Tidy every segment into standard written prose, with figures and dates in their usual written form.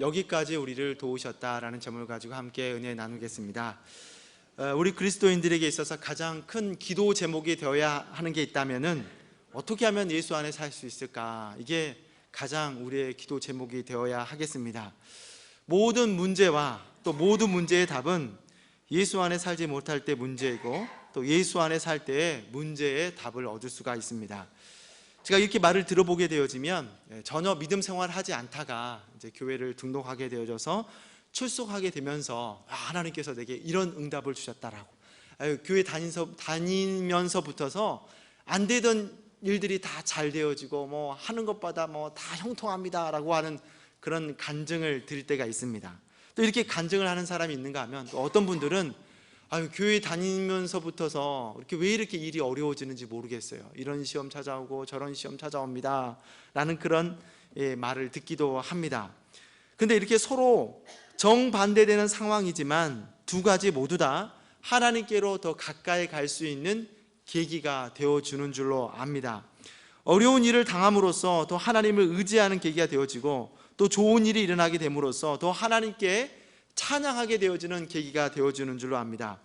여기까지 우리를 도우셨다라는 점을 가지고 함께 은혜 나누겠습니다. 우리 그리스도인들에게 있어서 가장 큰 기도 제목이 되어야 하는 게 있다면은 어떻게 하면 예수 안에 살 수 있을까? 이게 가장 우리의 기도 제목이 되어야 하겠습니다. 모든 문제와 또 모든 문제의 답은 예수 안에 살지 못할 때 문제이고 또 예수 안에 살 때의 문제의 답을 얻을 수가 있습니다. 제가 이렇게 말을 들어보게 되어지면 전혀 믿음 생활을 하지 않다가 이제 교회를 등록하게 되어져서 출석하게 되면서 하나님께서 내게 이런 응답을 주셨다라고, 교회 다니면서부터서 안 되던 일들이 다 잘 되어지고 뭐 하는 것마다 뭐 다 형통합니다라고 하는 그런 간증을 드릴 때가 있습니다. 또 이렇게 간증을 하는 사람이 있는가 하면 또 어떤 분들은 교회 다니면서부터서 왜 이렇게 일이 어려워지는지 모르겠어요. 이런 시험 찾아오고 저런 시험 찾아옵니다 라는 그런 말을 듣기도 합니다. 근데 이렇게 서로 정반대되는 상황이지만 두 가지 모두 다 하나님께로 더 가까이 갈 수 있는 계기가 되어주는 줄로 압니다. 어려운 일을 당함으로써 더 하나님을 의지하는 계기가 되어지고 또 좋은 일이 일어나게 됨으로써 더 하나님께 찬양하게 되어지는 계기가 되어주는 줄로 압니다.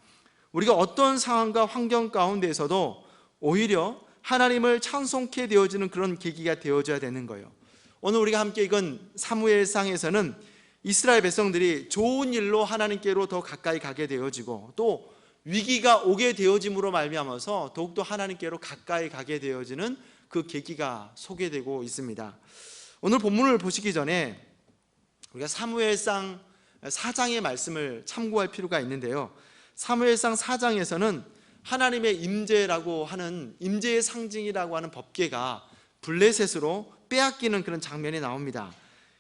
우리가 어떤 상황과 환경 가운데에서도 오히려 하나님을 찬송케 되어지는 그런 계기가 되어져야 되는 거예요. 오늘 우리가 함께 읽은 사무엘상에서는 이스라엘 백성들이 좋은 일로 하나님께로 더 가까이 가게 되어지고 또 위기가 오게 되어짐으로 말미암아서 더욱더 하나님께로 가까이 가게 되어지는 그 계기가 소개되고 있습니다. 오늘 본문을 보시기 전에 우리가 사무엘상 4장의 말씀을 참고할 필요가 있는데요, 사무엘상 4장에서는 하나님의 임재라고 하는, 임재의 상징이라고 하는 법궤가 블레셋으로 빼앗기는 그런 장면이 나옵니다.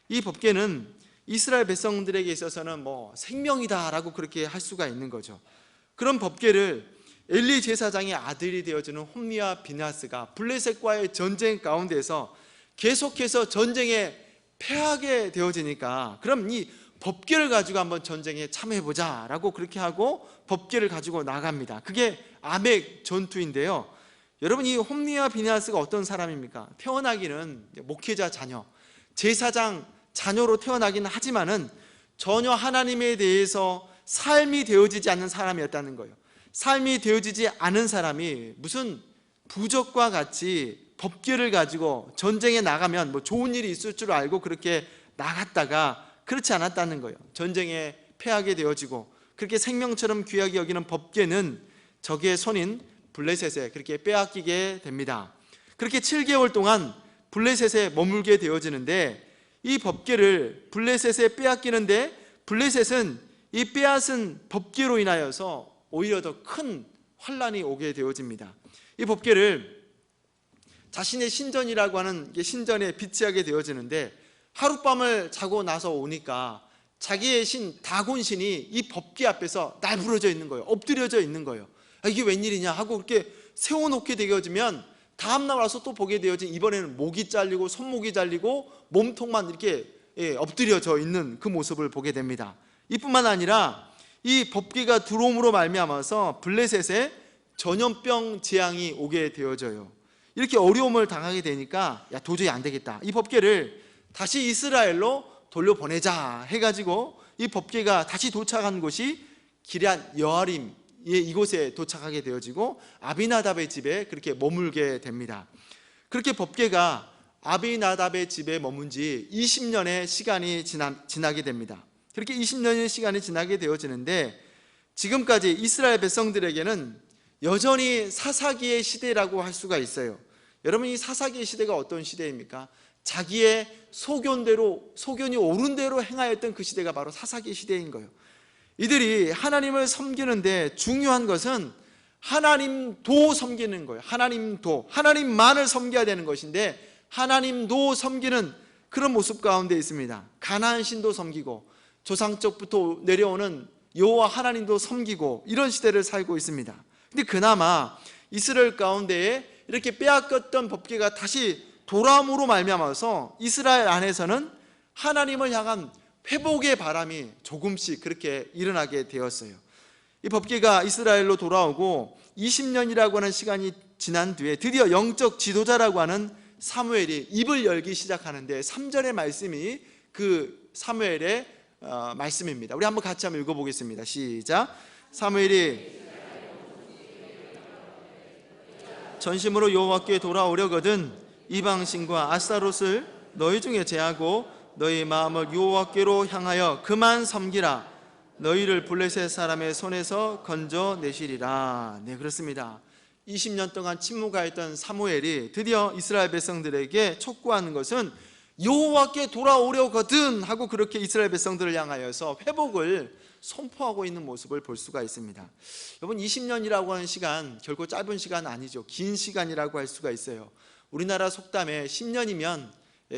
이 법궤는 이스라엘 백성들에게 있어서는 뭐 생명이다라고 그렇게 할 수가 있는 거죠. 그런 법궤를 엘리 제사장의 아들이 되어주는 홈리와 비나스가 블레셋과의 전쟁 가운데서 계속해서 전쟁에 패하게 되어지니까 그럼 이 법궤를 가지고 한번 전쟁에 참여해보자 라고 그렇게 하고 법궤를 가지고 나갑니다. 그게 아멕 전투인데요, 여러분 이 홈리와 비나스가 어떤 사람입니까? 태어나기는 목회자 자녀, 제사장 자녀로 태어나기는 하지만은 전혀 하나님에 대해서 삶이 되어지지 않는 사람이었다는 거예요. 삶이 되어지지 않은 사람이 무슨 부적과 같이 법궤를 가지고 전쟁에 나가면 뭐 좋은 일이 있을 줄 알고 그렇게 나갔다가 그렇지 않았다는 거예요. 전쟁에 패하게 되어지고 그렇게 생명처럼 귀하게 여기는 법궤는 적의 손인 블레셋에 그렇게 빼앗기게 됩니다. 그렇게 7개월 동안 블레셋에 머물게 되어지는데 이 법궤를 블레셋에 빼앗기는데 블레셋은 이 빼앗은 법궤로 인하여서 오히려 더 큰 환란이 오게 되어집니다. 이 법궤를 자신의 신전이라고 하는 신전에 비치하게 되어지는데 하룻밤을 자고 나서 오니까 자기의 신 다곤신이 이 법궤 앞에서 날부러져 있는 거예요. 엎드려져 있는 거예요. 이게 웬일이냐 하고 그렇게 세워놓게 되어지면 다음날 와서 또 보게 되어진 이번에는 목이 잘리고 손목이 잘리고 몸통만 이렇게 엎드려져 있는 그 모습을 보게 됩니다. 이뿐만 아니라 이 법궤가 들어옴으로 말미암아서 블레셋에 전염병 재앙이 오게 되어져요. 이렇게 어려움을 당하게 되니까 도저히 안 되겠다, 이 법궤를 다시 이스라엘로 돌려보내자 해가지고 이 법궤가 다시 도착한 곳이 기럇 여아림 이곳에 도착하게 되어지고 아비나답의 집에 그렇게 머물게 됩니다. 그렇게 법궤가 아비나답의 집에 머문 지 20년의 시간이 지나게 됩니다. 그렇게 20년의 시간이 지나게 되어지는데 지금까지 이스라엘 백성들에게는 여전히 사사기의 시대라고 할 수가 있어요. 여러분 이 사사기의 시대가 어떤 시대입니까? 자기의 소견이 옳은 대로 행하였던 그 시대가 바로 사사기 시대인 거예요. 이들이 하나님을 섬기는데 중요한 것은 하나님도 섬기는 거예요. 하나님만을 섬겨야 되는 것인데 하나님도 섬기는 그런 모습 가운데 있습니다. 가나안 신도 섬기고 조상적부터 내려오는 여호와 하나님도 섬기고 이런 시대를 살고 있습니다. 근데 그나마 이스라엘 가운데에 이렇게 빼앗겼던 법궤가 다시 돌아옴으로 말미암아서 이스라엘 안에서는 하나님을 향한 회복의 바람이 조금씩 그렇게 일어나게 되었어요. 이 법궤가 이스라엘로 돌아오고 20년이라고 하는 시간이 지난 뒤에 드디어 영적 지도자라고 하는 사무엘이 입을 열기 시작하는데 3절의 말씀이 그 사무엘의 말씀입니다. 우리 한번 같이 한번 읽어보겠습니다. 시작. 사무엘이 전심으로 여호와께 돌아오려거든 이방신과 아스타롯을 너희 중에 제하고 너희 마음을 여호와께로 향하여 그만 섬기라. 너희를 블레셋 사람의 손에서 건져내시리라. 네, 그렇습니다. 20년 동안 침묵하였던 사무엘이 드디어 이스라엘 백성들에게 촉구하는 것은 여호와께 돌아오려거든 하고 그렇게 이스라엘 백성들을 향하여서 회복을 선포하고 있는 모습을 볼 수가 있습니다. 여러분, 20년이라고 하는 시간 결코 짧은 시간 아니죠. 긴 시간이라고 할 수가 있어요. 우리나라 속담에 10년이면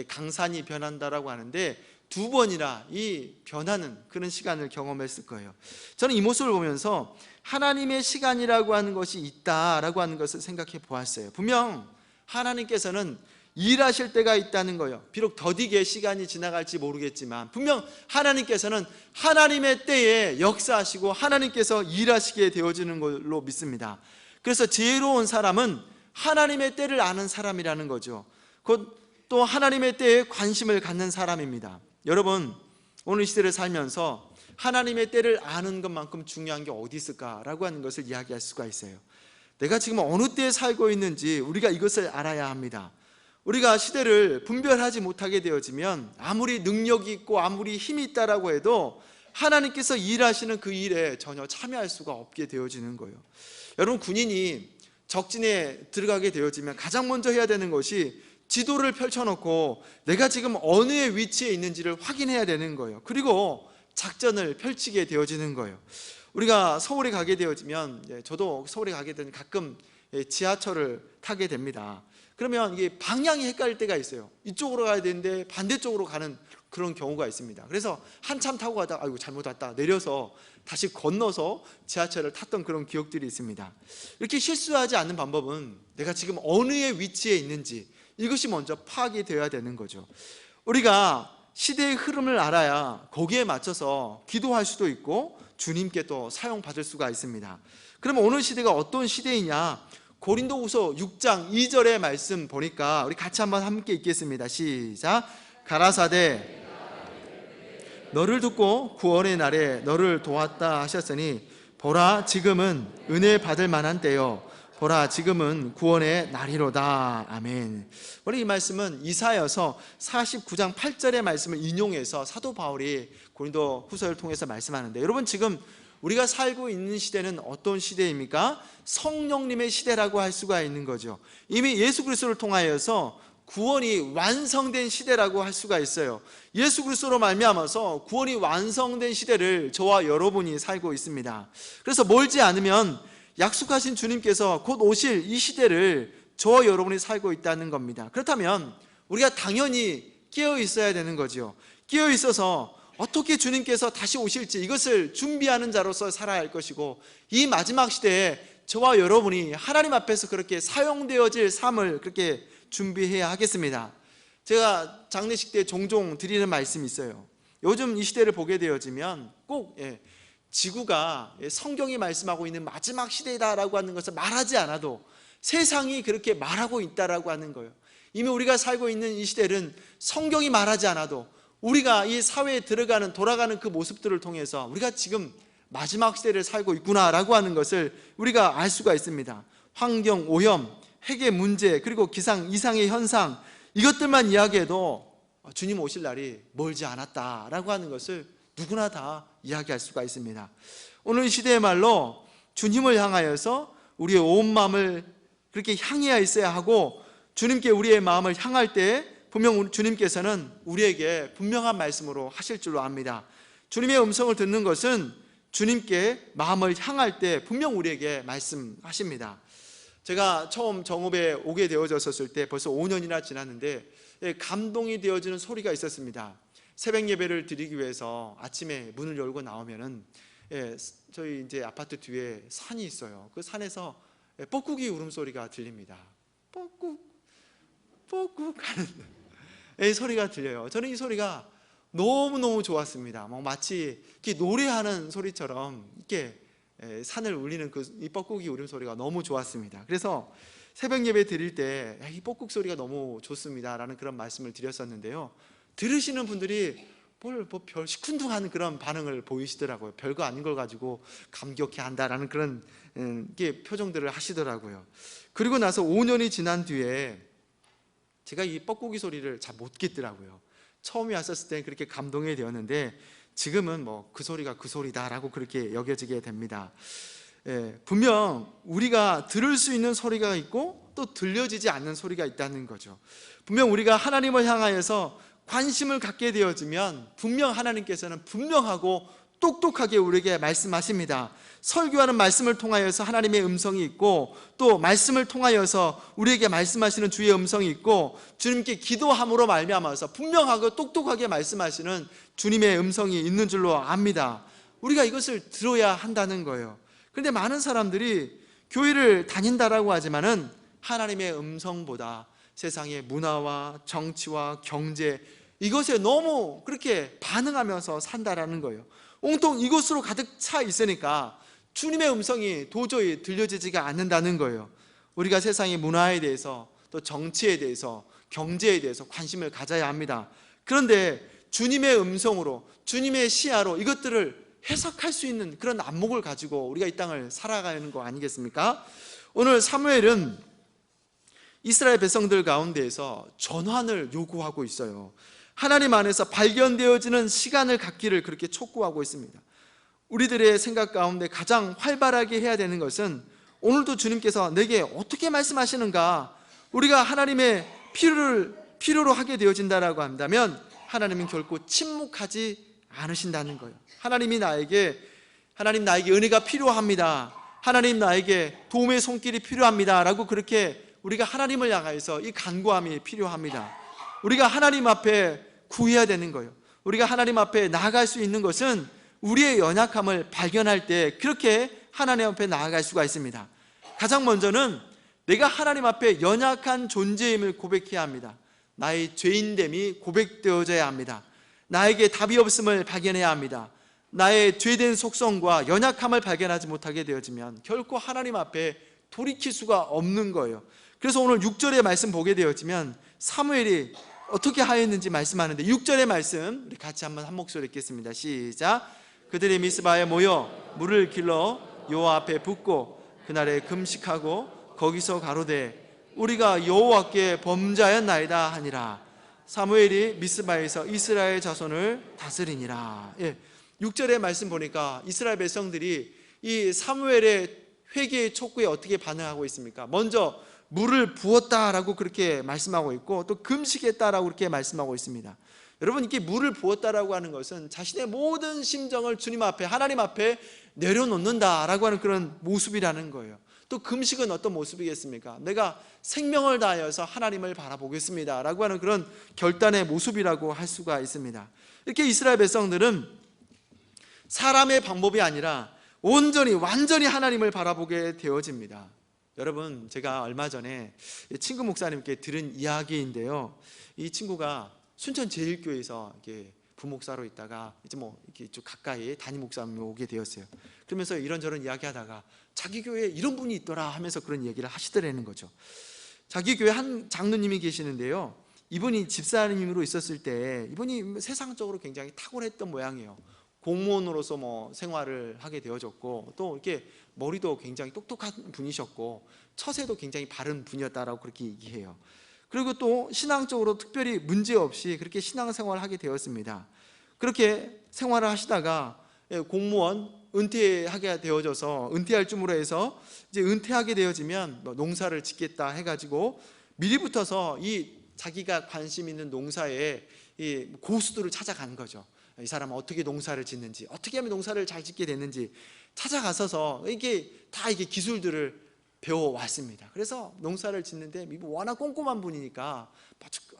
강산이 변한다라고 하는데 두 번이나 이 변하는 그런 시간을 경험했을 거예요. 저는 이 모습을 보면서 하나님의 시간이라고 하는 것이 있다라고 하는 것을 생각해 보았어요. 분명 하나님께서는 일하실 때가 있다는 거예요. 비록 더디게 시간이 지나갈지 모르겠지만 분명 하나님께서는 하나님의 때에 역사하시고 하나님께서 일하시게 되어지는 걸로 믿습니다. 그래서 지혜로운 사람은 하나님의 때를 아는 사람이라는 거죠. 곧 또 하나님의 때에 관심을 갖는 사람입니다. 여러분, 오늘 시대를 살면서 하나님의 때를 아는 것만큼 중요한 게 어디 있을까라고 하는 것을 이야기할 수가 있어요. 내가 지금 어느 때에 살고 있는지 우리가 이것을 알아야 합니다. 우리가 시대를 분별하지 못하게 되어지면 아무리 능력이 있고 아무리 힘이 있다라고 해도 하나님께서 일하시는 그 일에 전혀 참여할 수가 없게 되어지는 거예요. 여러분, 군인이 적진에 들어가게 되어지면 가장 먼저 해야 되는 것이 지도를 펼쳐놓고 내가 지금 어느 위치에 있는지를 확인해야 되는 거예요. 그리고 작전을 펼치게 되어지는 거예요. 우리가 서울에 가게 되어지면, 저도 서울에 가게 되면 가끔 지하철을 타게 됩니다. 그러면 이게 방향이 헷갈릴 때가 있어요. 이쪽으로 가야 되는데 반대쪽으로 가는 그런 경우가 있습니다. 그래서 한참 타고 가다가 아이고 잘못 왔다 내려서 다시 건너서 지하철을 탔던 그런 기억들이 있습니다. 이렇게 실수하지 않는 방법은 내가 지금 어느 위치에 있는지 이것이 먼저 파악이 되어야 되는 거죠. 우리가 시대의 흐름을 알아야 거기에 맞춰서 기도할 수도 있고 주님께 또 사용받을 수가 있습니다. 그러면 오늘 시대가 어떤 시대이냐? 고린도후서 6장 2절의 말씀 보니까 우리 같이 한번 함께 읽겠습니다. 시작. 가라사대 너를 듣고 구원의 날에 너를 도왔다 하셨으니 보라 지금은 은혜 받을 만한 때요 보라 지금은 구원의 날이로다. 아멘. 우리 이 말씀은 이사야서 49장 8절의 말씀을 인용해서 사도 바울이 고린도 후서를 통해서 말씀하는데, 여러분 지금 우리가 살고 있는 시대는 어떤 시대입니까? 성령님의 시대라고 할 수가 있는 거죠. 이미 예수 그리스도를 통하여서 구원이 완성된 시대라고 할 수가 있어요. 예수 그리스도로 말미암아서 구원이 완성된 시대를 저와 여러분이 살고 있습니다. 그래서 멀지 않으면 약속하신 주님께서 곧 오실 이 시대를 저와 여러분이 살고 있다는 겁니다. 그렇다면 우리가 당연히 깨어 있어야 되는 거죠. 깨어 있어서 어떻게 주님께서 다시 오실지 이것을 준비하는 자로서 살아야 할 것이고, 이 마지막 시대에 저와 여러분이 하나님 앞에서 그렇게 사용되어질 삶을 그렇게 준비해야 하겠습니다. 제가 장례식 때 종종 드리는 말씀이 있어요. 요즘 이 시대를 보게 되어지면 꼭 지구가 성경이 말씀하고 있는 마지막 시대다라고 하는 것을 말하지 않아도 세상이 그렇게 말하고 있다라고 하는 거예요. 이미 우리가 살고 있는 이 시대는 성경이 말하지 않아도 우리가 이 사회에 들어가는 돌아가는 그 모습들을 통해서 우리가 지금 마지막 시대를 살고 있구나라고 하는 것을 우리가 알 수가 있습니다. 환경 오염, 핵의 문제, 그리고 기상 이상의 현상, 이것들만 이야기해도 주님 오실 날이 멀지 않았다라고 하는 것을 누구나 다 이야기할 수가 있습니다. 오늘 이 시대의 말로 주님을 향하여서 우리의 온 마음을 그렇게 향해야 있어야 하고, 주님께 우리의 마음을 향할 때 분명 주님께서는 우리에게 분명한 말씀으로 하실 줄로 압니다. 주님의 음성을 듣는 것은 주님께 마음을 향할 때 분명 우리에게 말씀하십니다. 제가 처음 정읍에 오게 되어졌을 때 벌써 5년이나 지났는데 감동이 되어지는 소리가 있었습니다. 새벽 예배를 드리기 위해서 아침에 문을 열고 나오면은 저희 이제 아파트 뒤에 산이 있어요. 그 산에서 뻐꾸기 울음소리가 들립니다. 뻐꾹 하는 소리가 들려요. 저는 이 소리가 너무너무 좋았습니다. 마치 이렇게 노래하는 소리처럼 이렇게 산을 울리는 이 뻐꾸기 울음소리가 너무 좋았습니다. 그래서 새벽 예배 드릴 때 이 뻐꾹 소리가 너무 좋습니다 라는 그런 말씀을 드렸었는데요, 들으시는 분들이 별 시큰둥한 그런 반응을 보이시더라고요. 별거 아닌 걸 가지고 감격해 한다라는 그런 게 표정들을 하시더라고요. 그리고 나서 5년이 지난 뒤에 제가 이 뻐꾸기 소리를 잘 못 듣더라고요. 처음에 왔었을 때는 그렇게 감동이 되었는데 지금은 뭐 그 소리가 그 소리다라고 그렇게 여겨지게 됩니다. 분명 우리가 들을 수 있는 소리가 있고 또 들려지지 않는 소리가 있다는 거죠. 분명 우리가 하나님을 향하여서 관심을 갖게 되어지면 분명 하나님께서는 분명하고 똑똑하게 우리에게 말씀하십니다. 설교하는 말씀을 통하여서 하나님의 음성이 있고 또 말씀을 통하여서 우리에게 말씀하시는 주의 음성이 있고 주님께 기도함으로 말미암아서 분명하고 똑똑하게 말씀하시는 주님의 음성이 있는 줄로 압니다. 우리가 이것을 들어야 한다는 거예요. 그런데 많은 사람들이 교회를 다닌다라고 하지만은 하나님의 음성보다 세상의 문화와 정치와 경제 이것에 너무 그렇게 반응하면서 산다라는 거예요. 온통 이것으로 가득 차 있으니까 주님의 음성이 도저히 들려지지가 않는다는 거예요. 우리가 세상의 문화에 대해서 또 정치에 대해서 경제에 대해서 관심을 가져야 합니다. 그런데 주님의 음성으로 주님의 시야로 이것들을 해석할 수 있는 그런 안목을 가지고 우리가 이 땅을 살아가는 거 아니겠습니까? 오늘 사무엘은 이스라엘 백성들 가운데에서 전환을 요구하고 있어요. 하나님 안에서 발견되어지는 시간을 갖기를 그렇게 촉구하고 있습니다. 우리들의 생각 가운데 가장 활발하게 해야 되는 것은 오늘도 주님께서 내게 어떻게 말씀하시는가, 우리가 하나님의 필요로 하게 되어진다라고 한다면 하나님은 결코 침묵하지 않으신다는 거예요. 하나님 나에게 은혜가 필요합니다, 하나님 나에게 도움의 손길이 필요합니다 라고 그렇게 우리가 하나님을 향해서 이 간구함이 필요합니다. 우리가 하나님 앞에 구해야 되는 거예요. 우리가 하나님 앞에 나아갈 수 있는 것은 우리의 연약함을 발견할 때 그렇게 하나님 앞에 나아갈 수가 있습니다. 가장 먼저는 내가 하나님 앞에 연약한 존재임을 고백해야 합니다. 나의 죄인됨이 고백되어져야 합니다. 나에게 답이 없음을 발견해야 합니다. 나의 죄된 속성과 연약함을 발견하지 못하게 되어지면 결코 하나님 앞에 돌이킬 수가 없는 거예요. 그래서 오늘 6절의 말씀 보게 되어지면 사무엘이 어떻게 하였는지 말씀하는데 6절의 말씀 우리 같이 한번 한 목소리 읽겠습니다. 시작. 그들이 미스바에 모여 물을 길러 여호와 앞에 붓고 그날에 금식하고 거기서 가로되 우리가 여호와께 범죄하였나이다 하니라. 사무엘이 미스바에서 이스라엘 자손을 다스리니라. 6절의 말씀 보니까 이스라엘 백성들이 이 사무엘의 회개의 촉구에 어떻게 반응하고 있습니까? 먼저 물을 부었다라고 그렇게 말씀하고 있고 또 금식했다라고 그렇게 말씀하고 있습니다. 여러분, 이렇게 물을 부었다라고 하는 것은 자신의 모든 심정을 주님 앞에, 하나님 앞에 내려놓는다라고 하는 그런 모습이라는 거예요. 또 금식은 어떤 모습이겠습니까? 내가 생명을 다하여서 하나님을 바라보겠습니다 라고 하는 그런 결단의 모습이라고 할 수가 있습니다. 이렇게 이스라엘 백성들은 사람의 방법이 아니라 온전히 완전히 하나님을 바라보게 되어집니다. 여러분, 제가 얼마 전에 친구 목사님께 들은 이야기인데요, 이 친구가 순천 제일교회에서 이렇게 부목사로 있다가 이제 뭐 이렇게 좀 가까이 담임 목사님이 오게 되었어요. 그러면서 이런저런 이야기하다가 자기 교회에 이런 분이 있더라 하면서 그런 얘기를 하시더라는 거죠. 자기 교회 한 장로님이 계시는데요, 이분이 집사님으로 있었을 때 이분이 세상적으로 굉장히 탁월했던 모양이에요. 공무원으로서 뭐 생활을 하게 되어졌고 또 이렇게 머리도 굉장히 똑똑한 분이셨고 처세도 굉장히 바른 분이었다라고 그렇게 얘기해요. 그리고 또 신앙적으로 특별히 문제없이 그렇게 신앙생활을 하게 되었습니다. 그렇게 생활을 하시다가 공무원 은퇴하게 되어져서 은퇴할 쯤으로 해서 이제 은퇴하게 되어지면 농사를 짓겠다 해가지고 미리부터서 이 자기가 관심 있는 농사에 이 고수들을 찾아간 거죠. 이 사람은 어떻게 농사를 짓는지, 어떻게 하면 농사를 잘 짓게 됐는지 찾아가서서 이게 다 이게 기술들을 배워왔습니다. 그래서 농사를 짓는데 워낙 꼼꼼한 분이니까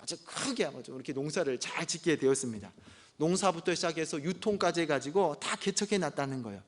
아주 크게 이렇게 농사를 잘 짓게 되었습니다. 농사부터 시작해서 유통까지 해가지고 다 개척해 놨다는 거예요.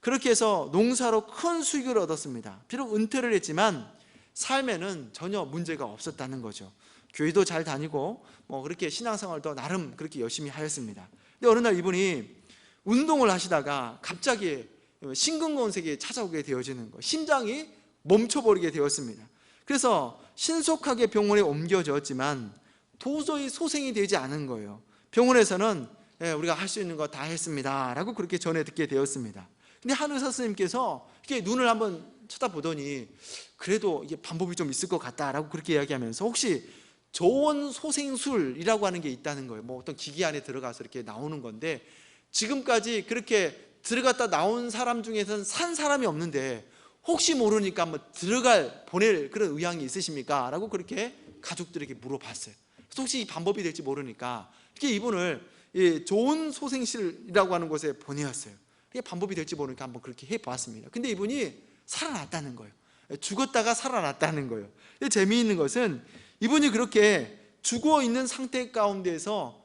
그렇게 해서 농사로 큰 수익을 얻었습니다. 비록 은퇴를 했지만 삶에는 전혀 문제가 없었다는 거죠. 교회도 잘 다니고 뭐 그렇게 신앙생활도 나름 그렇게 열심히 하였습니다. 근데 어느 날 이분이 운동을 하시다가 갑자기 심근경색이 찾아오게 되어지는 거예요. 심장이 멈춰버리게 되었습니다. 그래서 신속하게 병원에 옮겨졌지만 도저히 소생이 되지 않은 거예요. 병원에서는 우리가 할 수 있는 거 다 했습니다 라고 그렇게 전해 듣게 되었습니다. 근데 한 의사 선생님께서 이렇게 눈을 한번 쳐다보더니 그래도 이게 방법이 좀 있을 것 같다라고 그렇게 이야기하면서 혹시 저온소생술이라고 하는 게 있다는 거예요. 뭐 어떤 기기 안에 들어가서 이렇게 나오는 건데 지금까지 그렇게 들어갔다 나온 사람 중에서는 산 사람이 없는데 혹시 모르니까 한번 보낼 그런 의향이 있으십니까? 라고 그렇게 가족들에게 물어봤어요. 그래서 혹시 이 방법이 될지 모르니까 이렇게 이분을 좋은 소생실이라고 하는 곳에 보내었어요. 이게 방법이 될지 모르니까 한번 그렇게 해보았습니다. 근데 이분이 살아났다는 거예요. 죽었다가 살아났다는 거예요. 재미있는 것은 이분이 그렇게 죽어있는 상태 가운데서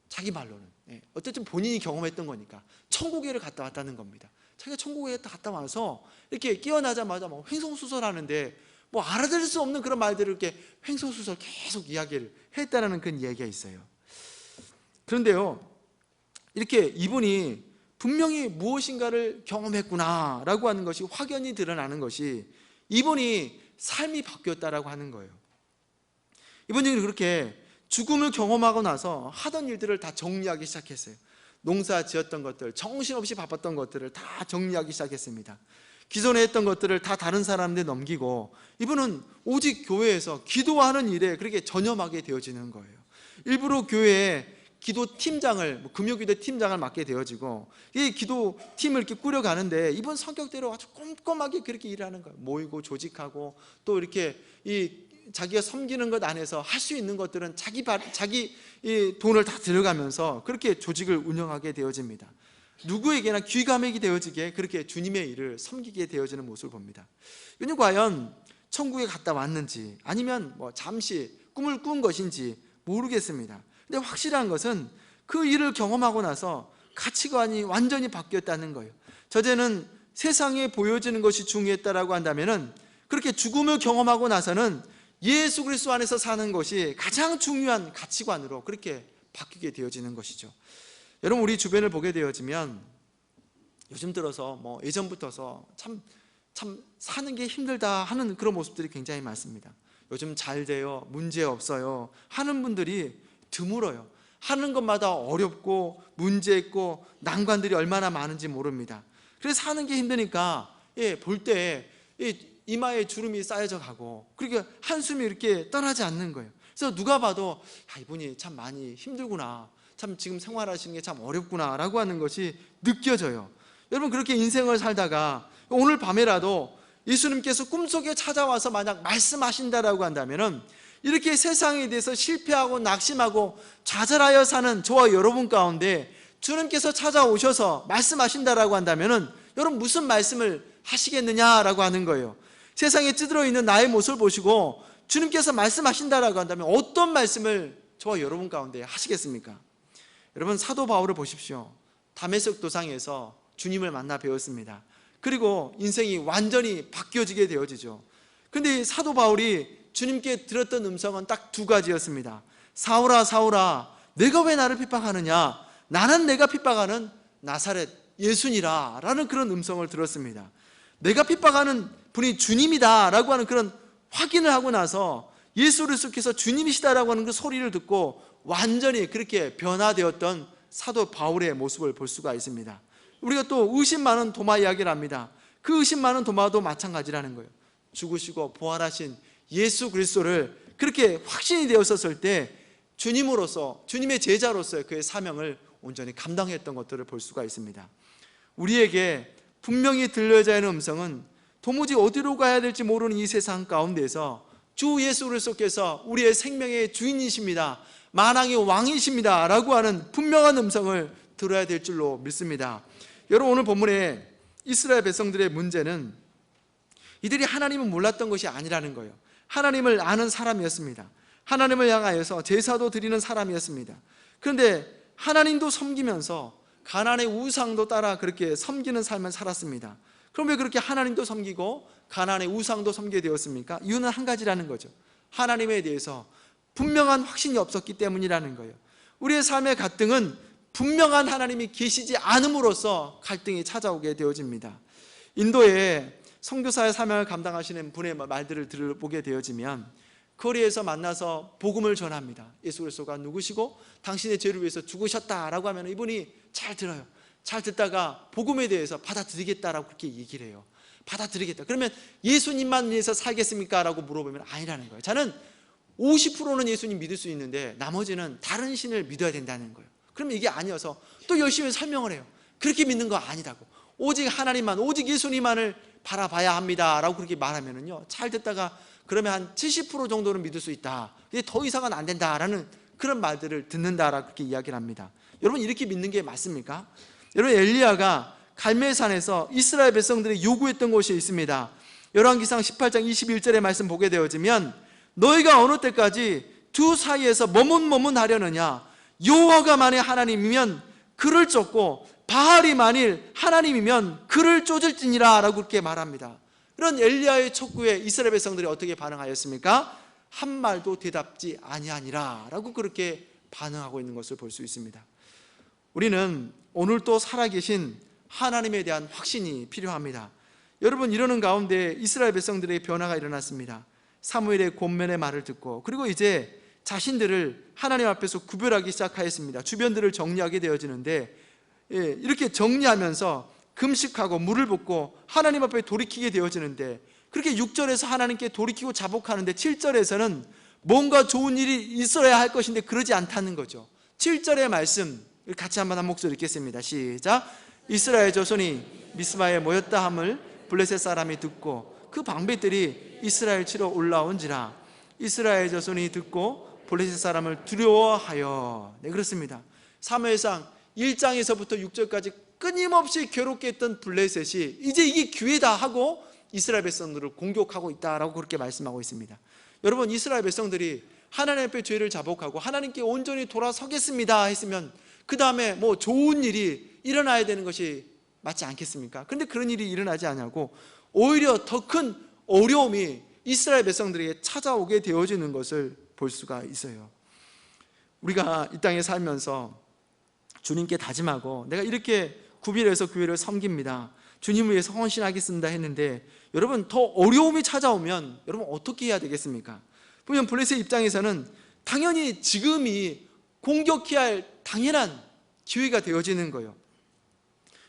자기 말로는 어쨌든 본인이 경험했던 거니까 천국에를 갔다 왔다는 겁니다. 자기가 천국에 갔다 와서 이렇게 깨어나자마자 뭐 횡성수설하는데 뭐 알아들을 수 없는 그런 말들을 이렇게 횡성수설 계속 이야기를 했다는 그런 이야기가 있어요. 그런데요, 이렇게 이분이 분명히 무엇인가를 경험했구나 라고 하는 것이 확연히 드러나는 것이 이분이 삶이 바뀌었다라고 하는 거예요. 이분이 그렇게 죽음을 경험하고 나서 하던 일들을 다 정리하기 시작했어요. 농사 지었던 것들, 정신없이 바빴던 것들을 다 정리하기 시작했습니다. 기존에 했던 것들을 다 다른 사람한테 넘기고 이분은 오직 교회에서 기도하는 일에 그렇게 전념하게 되어지는 거예요. 일부러 교회에 기도팀장을, 금요기도 팀장을 맡게 되어지고 이 기도팀을 이렇게 꾸려가는데 이분 성격대로 아주 꼼꼼하게 그렇게 일하는 거예요. 모이고 조직하고 또 이렇게 자기가 섬기는 것 안에서 할 수 있는 것들은 자기 돈을 다 들어가면서 그렇게 조직을 운영하게 되어집니다. 누구에게나 귀감하게 되어지게 그렇게 주님의 일을 섬기게 되어지는 모습을 봅니다. 이는 과연 천국에 갔다 왔는지 아니면 뭐 잠시 꿈을 꾼 것인지 모르겠습니다. 근데 확실한 것은 그 일을 경험하고 나서 가치관이 완전히 바뀌었다는 거예요. 저제는 세상에 보여지는 것이 중요했다라고 한다면은 그렇게 죽음을 경험하고 나서는 예수 그리스도 안에서 사는 것이 가장 중요한 가치관으로 그렇게 바뀌게 되어지는 것이죠. 여러분, 우리 주변을 보게 되어지면 요즘 들어서 뭐 예전부터서 참 사는 게 힘들다 하는 그런 모습들이 굉장히 많습니다. 요즘 잘 돼요, 문제 없어요 하는 분들이 드물어요. 하는 것마다 어렵고 문제 있고 난관들이 얼마나 많은지 모릅니다. 그래서 사는 게 힘드니까 볼 때 이마에 주름이 쌓여져 가고 그러니까 한숨이 이렇게 떠나지 않는 거예요. 그래서 누가 봐도 이분이 참 많이 힘들구나, 참 지금 생활하시는 게 참 어렵구나 라고 하는 것이 느껴져요. 여러분, 그렇게 인생을 살다가 오늘 밤에라도 예수님께서 꿈속에 찾아와서 만약 말씀하신다라고 한다면은 이렇게 세상에 대해서 실패하고 낙심하고 좌절하여 사는 저와 여러분 가운데 주님께서 찾아오셔서 말씀하신다라고 한다면은 여러분 무슨 말씀을 하시겠느냐라고 하는 거예요. 세상에 찌들어 있는 나의 모습을 보시고 주님께서 말씀하신다라고 한다면 어떤 말씀을 저와 여러분 가운데 하시겠습니까? 여러분, 사도 바울을 보십시오. 다메섹 도상에서 주님을 만나 배웠습니다. 그리고 인생이 완전히 바뀌어지게 되어지죠. 근데 사도 바울이 주님께 들었던 음성은 딱 두 가지였습니다. 사울아 사울아, 내가 왜 나를 핍박하느냐? 나는 내가 핍박하는 나사렛 예수니라 라는 그런 음성을 들었습니다. 내가 핍박하는 분이 주님이다 라고 하는 그런 확인을 하고 나서 예수 그리스도께서 주님이시다라고 하는 그 소리를 듣고 완전히 그렇게 변화되었던 사도 바울의 모습을 볼 수가 있습니다. 우리가 또 의심 많은 도마 이야기를 합니다. 그 의심 많은 도마도 마찬가지라는 거예요. 죽으시고 부활하신 예수 그리스도를 그렇게 확신이 되었었을 때 주님으로서, 주님의 제자로서의 그의 사명을 온전히 감당했던 것들을 볼 수가 있습니다. 우리에게 분명히 들려져야 하는 음성은 도무지 어디로 가야 될지 모르는 이 세상 가운데서 주 예수 그리스도께서 우리의 생명의 주인이십니다, 만왕의 왕이십니다 라고 하는 분명한 음성을 들어야 될 줄로 믿습니다. 여러분, 오늘 본문에 이스라엘 백성들의 문제는 이들이 하나님을 몰랐던 것이 아니라는 거예요. 하나님을 아는 사람이었습니다. 하나님을 향하여서 제사도 드리는 사람이었습니다. 그런데 하나님도 섬기면서 가나안의 우상도 따라 그렇게 섬기는 삶을 살았습니다. 그럼 왜 그렇게 하나님도 섬기고 가나안의 우상도 섬기게 되었습니까? 이유는 한 가지라는 거죠. 하나님에 대해서 분명한 확신이 없었기 때문이라는 거예요. 우리의 삶의 갈등은 분명한 하나님이 계시지 않음으로써 갈등이 찾아오게 되어집니다. 인도에 선교사의 사명을 감당하시는 분의 말들을 들어보게 되어지면 거리에서 만나서 복음을 전합니다. 예수 그리스도가 누구시고 당신의 죄를 위해서 죽으셨다라고 하면 이분이 잘 들어요. 잘 듣다가 복음에 대해서 받아들이겠다라고 그렇게 얘기를 해요. 받아들이겠다. 그러면 예수님만 위해서 살겠습니까? 라고 물어보면 아니라는 거예요. 저는 50%는 예수님 믿을 수 있는데 나머지는 다른 신을 믿어야 된다는 거예요. 그러면 이게 아니어서 또 열심히 설명을 해요. 그렇게 믿는 거 아니다고. 오직 하나님만, 오직 예수님만을 바라봐야 합니다 라고 그렇게 말하면은요, 잘 듣다가 그러면 한 70% 정도는 믿을 수 있다. 근데 더 이상은 안 된다라는 그런 말들을 듣는다라고 그렇게 이야기를 합니다. 여러분, 이렇게 믿는 게 맞습니까? 여러분, 엘리야가 갈멜산에서 이스라엘 백성들이 요구했던 것이 있습니다. 열왕기상 18장 21절의 말씀 보게 되어지면 너희가 어느 때까지 두 사이에서 머문머문하려느냐? 여호와가 만일 하나님이면 그를 쫓고 바알이 만일 하나님이면 그를 쫓을지니라 라고 그렇게 말합니다. 이런 엘리야의 촉구에 이스라엘 백성들이 어떻게 반응하였습니까? 한 말도 대답지 아니하니라 라고 그렇게 반응하고 있는 것을 볼 수 있습니다. 우리는 오늘 또 살아계신 하나님에 대한 확신이 필요합니다. 여러분, 이러는 가운데 이스라엘 백성들의 변화가 일어났습니다. 사무엘의 권면의 말을 듣고, 그리고 이제 자신들을 하나님 앞에서 구별하기 시작하였습니다. 주변들을 정리하게 되어지는데, 이렇게 정리하면서 금식하고 물을 붓고 하나님 앞에 돌이키게 되어지는데, 그렇게 6절에서 하나님께 돌이키고 자복하는데 7절에서는 뭔가 좋은 일이 있어야 할 것인데 그러지 않다는 거죠. 7절의 말씀 같이 한번 한 목소리 읽겠습니다. 시작. 이스라엘 자손이 미스바에 모였다 함을 블레셋 사람이 듣고 그 방백들이 이스라엘 치러 올라온지라. 이스라엘 자손이 듣고 블레셋 사람을 두려워하여. 네, 그렇습니다. 사무엘상 1장에서부터 6절까지 끊임없이 괴롭게 했던 블레셋이 이제 이게 기회다 하고 이스라엘 백성들을 공격하고 있다라고 그렇게 말씀하고 있습니다. 여러분, 이스라엘 백성들이 하나님 앞에 죄를 자복하고 하나님께 온전히 돌아서겠습니다 했으면 그 다음에 뭐 좋은 일이 일어나야 되는 것이 맞지 않겠습니까? 그런데 그런 일이 일어나지 않냐고 오히려 더 큰 어려움이 이스라엘 백성들에게 찾아오게 되어지는 것을 볼 수가 있어요. 우리가 이 땅에 살면서 주님께 다짐하고 내가 이렇게 구별해서 교회를 섬깁니다, 주님을 위해서 헌신하겠습니다 했는데, 여러분, 더 어려움이 찾아오면 여러분 어떻게 해야 되겠습니까? 보면 블레셋 입장에서는 당연히 지금이 공격해야 할 당연한 기회가 되어지는 거예요.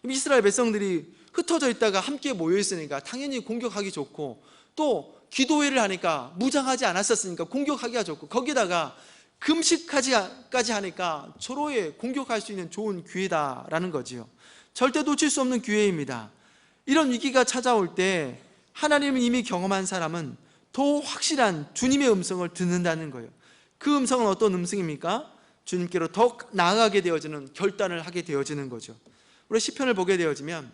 이스라엘 백성들이 흩어져 있다가 함께 모여 있으니까 당연히 공격하기 좋고, 또 기도회를 하니까 무장하지 않았었으니까 공격하기가 좋고, 거기다가 금식까지 하니까 서로의 공격할 수 있는 좋은 기회다라는 거지요. 절대 놓칠 수 없는 기회입니다. 이런 위기가 찾아올 때 하나님을 이미 경험한 사람은 더 확실한 주님의 음성을 듣는다는 거예요. 그 음성은 어떤 음성입니까? 주님께로 더 나아가게 되어지는 결단을 하게 되어지는 거죠. 우리 시편을 보게 되어지면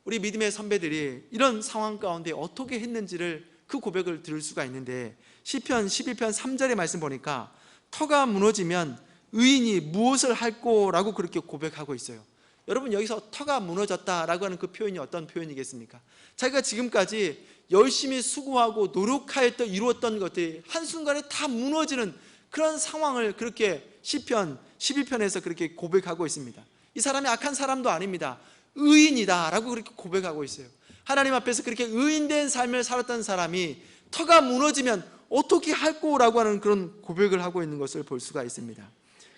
우리 믿음의 선배들이 이런 상황 가운데 어떻게 했는지를, 그 고백을 들을 수가 있는데, 시편 11편 3절의 말씀 보니까 터가 무너지면 의인이 무엇을 할꼬라고 그렇게 고백하고 있어요. 여러분, 여기서 터가 무너졌다라고 하는 그 표현이 어떤 표현이겠습니까? 자기가 지금까지 열심히 수고하고 노력하였던 이루었던 것들이 한순간에 다 무너지는 그런 상황을 그렇게 시편 11편에서 그렇게 고백하고 있습니다. 이 사람이 악한 사람도 아닙니다. 의인이다 라고 그렇게 고백하고 있어요. 하나님 앞에서 그렇게 의인된 삶을 살았던 사람이 터가 무너지면 어떻게 할꼬라고 하는 그런 고백을 하고 있는 것을 볼 수가 있습니다.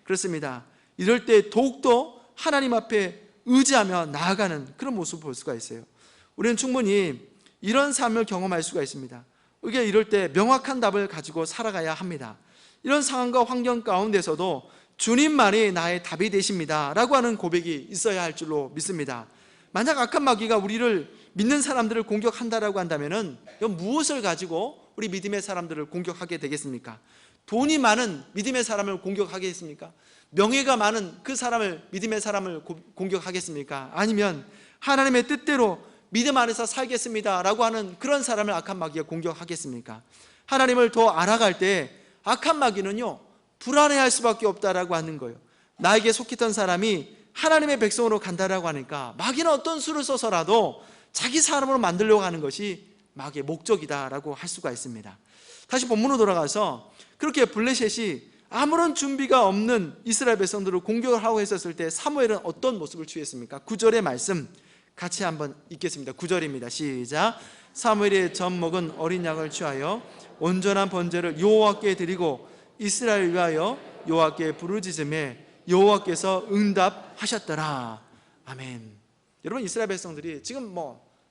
그렇습니다. 이럴 때 더욱더 하나님 앞에 의지하며 나아가는 그런 모습을 볼 수가 있어요. 우리는 충분히 이런 삶을 경험할 수가 있습니다. 우리가 이럴 때 명확한 답을 가지고 살아가야 합니다. 이런 상황과 환경 가운데서도 주님만이 나의 답이 되십니다 라고 하는 고백이 있어야 할 줄로 믿습니다. 만약 악한 마귀가 우리를 믿는 사람들을 공격한다라고 한다면 무엇을 가지고 우리 믿음의 사람들을 공격하게 되겠습니까? 돈이 많은 믿음의 사람을 공격하겠습니까? 명예가 많은 그 사람을, 믿음의 사람을 공격하겠습니까? 아니면 하나님의 뜻대로 믿음 안에서 살겠습니다 라고 하는 그런 사람을 악한 마귀가 공격하겠습니까? 하나님을 더 알아갈 때 악한 마귀는요, 불안해할 수밖에 없다라고 하는 거예요. 나에게 속했던 사람이 하나님의 백성으로 간다라고 하니까 마귀는 어떤 수를 써서라도 자기 사람으로 만들려고 하는 것이 마귀의 목적이다라고 할 수가 있습니다. 다시 본문으로 돌아가서 그렇게 블레셋이 아무런 준비가 없는 이스라엘 백성들을 공격을 하고 했었을 때 사무엘은 어떤 모습을 취했습니까? 9절의 말씀 같이 한번 읽겠습니다. 9절입니다. 시작. 사무엘이 젖 먹은 어린 양을 취하여 온전한 번제를 여호와께 드리고 이스라엘 위하여 여호와께 부르짖음에 여호와께서 응답하셨더라. 아멘. 여러분, 이스라엘 백성들이 지금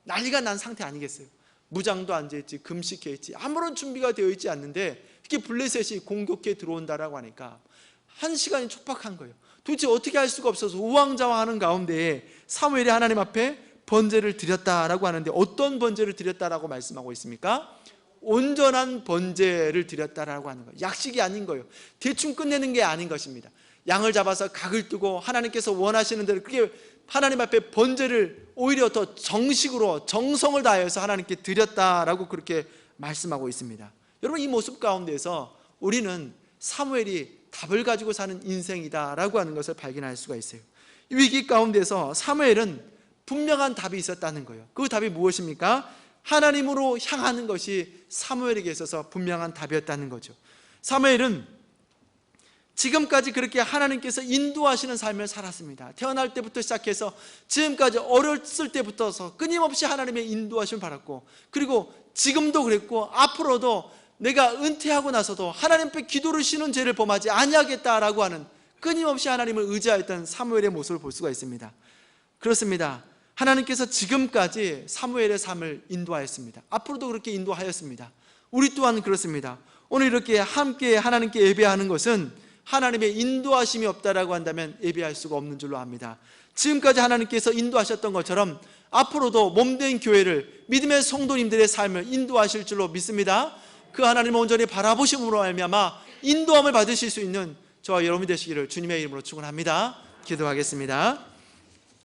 난리가 난 상태 아니겠어요? 무장도 앉아있지, 금식해 있지, 아무런 준비가 되어 있지 않는데 이렇게 블레셋이 공격해 들어온다라고 하니까 한 시간이 촉박한 거예요. 도대체 어떻게 할 수가 없어서 우왕좌왕하는 가운데에 사무엘이 하나님 앞에 번제를 드렸다라고 하는데, 어떤 번제를 드렸다라고 말씀하고 있습니까? 온전한 번제를 드렸다라고 하는 거예요. 약식이 아닌 거예요. 대충 끝내는 게 아닌 것입니다. 양을 잡아서 각을 뜨고 하나님께서 원하시는 대로 그게 하나님 앞에 번제를 오히려 더 정식으로 정성을 다해서 하나님께 드렸다라고 그렇게 말씀하고 있습니다. 여러분, 이 모습 가운데서 우리는 사무엘이 답을 가지고 사는 인생이다라고 하는 것을 발견할 수가 있어요. 이 위기 가운데서 사무엘은 분명한 답이 있었다는 거예요. 그 답이 무엇입니까? 하나님으로 향하는 것이 사무엘에게 있어서 분명한 답이었다는 거죠. 사무엘은 지금까지 그렇게 하나님께서 인도하시는 삶을 살았습니다. 태어날 때부터 시작해서 지금까지 어렸을 때부터서 끊임없이 하나님의 인도하심을 받았고, 그리고 지금도 그랬고 앞으로도 내가 은퇴하고 나서도 하나님 앞에 기도를 쉬는 죄를 범하지 아니하겠다라고 하는 끊임없이 하나님을 의지하였던 사무엘의 모습을 볼 수가 있습니다. 그렇습니다. 하나님께서 지금까지 사무엘의 삶을 인도하였습니다. 앞으로도 그렇게 인도하였습니다. 우리 또한 그렇습니다. 오늘 이렇게 함께 하나님께 예배하는 것은 하나님의 인도하심이 없다라고 한다면 예배할 수가 없는 줄로 압니다. 지금까지 하나님께서 인도하셨던 것처럼 앞으로도 몸된 교회를, 믿음의 성도님들의 삶을 인도하실 줄로 믿습니다. 그 하나님을 온전히 바라보심으로 말미암아 인도함을 받으실 수 있는 저와 여러분이 되시기를 주님의 이름으로 축원합니다. 기도하겠습니다.